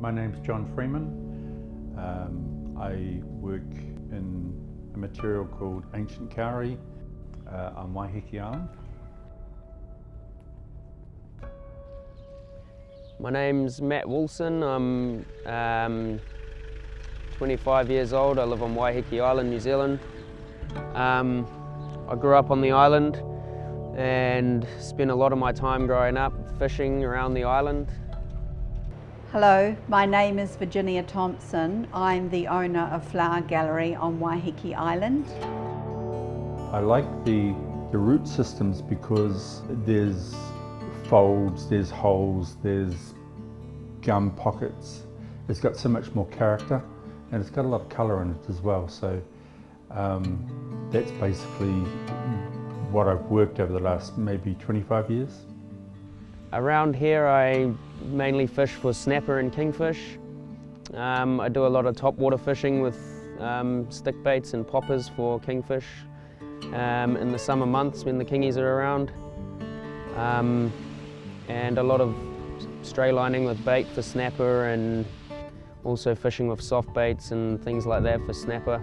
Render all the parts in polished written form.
My name's John Freeman. I work in a material called ancient kauri on Waiheke Island. My name's Matt Wilson. I'm 25 years old. I live on Waiheke Island, New Zealand. I grew up on the island and spent a lot of my time growing up fishing around the island. Hello, my name is Virginia Thompson. I'm the owner of Flower Gallery on Waiheke Island. I like the root systems because there's folds, there's holes, there's gum pockets. It's got so much more character and it's got a lot of colour in it as well. So that's basically what I've worked over the last maybe 25 years. Around here I mainly fish for snapper and kingfish. I do a lot of topwater fishing with stick baits and poppers for kingfish in the summer months when the kingies are around. And a lot of stray lining with bait for snapper, and also fishing with soft baits and things like that for snapper.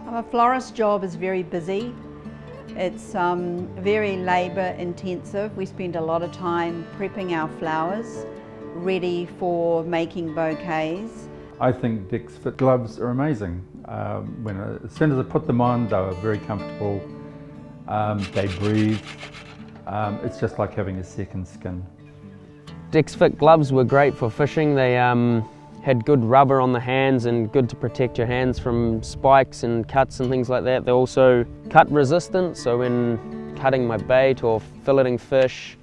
A florist job is very busy. It's very labour intensive. We spend a lot of time prepping our flowers ready for making bouquets. I think DEX FIT gloves are amazing. As soon as I put them on, they were very comfortable. They breathe. It's just like having a second skin. DEX FIT gloves were great for fishing. They had good rubber on the hands and good to protect your hands from spikes and cuts and things like that. They're also cut resistant, so when cutting my bait or filleting fish,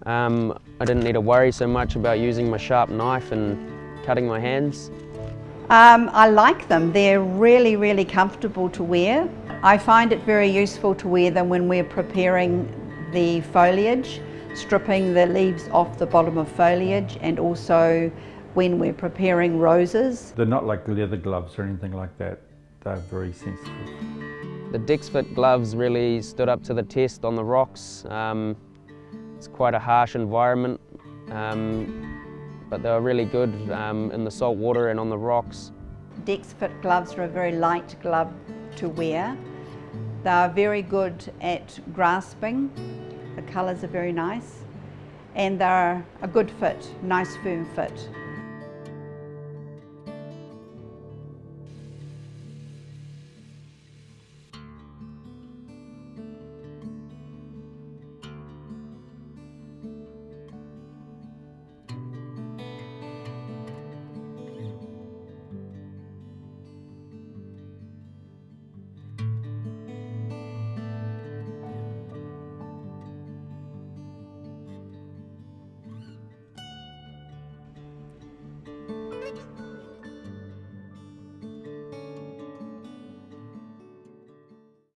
I didn't need to worry so much about using my sharp knife and cutting my hands. I like them. They're really, really comfortable to wear. I find it very useful to wear them when we're preparing the foliage, stripping the leaves off the bottom of foliage, and also when we're preparing roses. They're not like leather gloves or anything like that. They're very sensitive. The DEX FIT gloves really stood up to the test on the rocks. It's quite a harsh environment, but they were really good in the salt water and on the rocks. DEX FIT gloves are a very light glove to wear. They're very good at grasping. The colours are very nice, and they're a good fit, nice firm fit.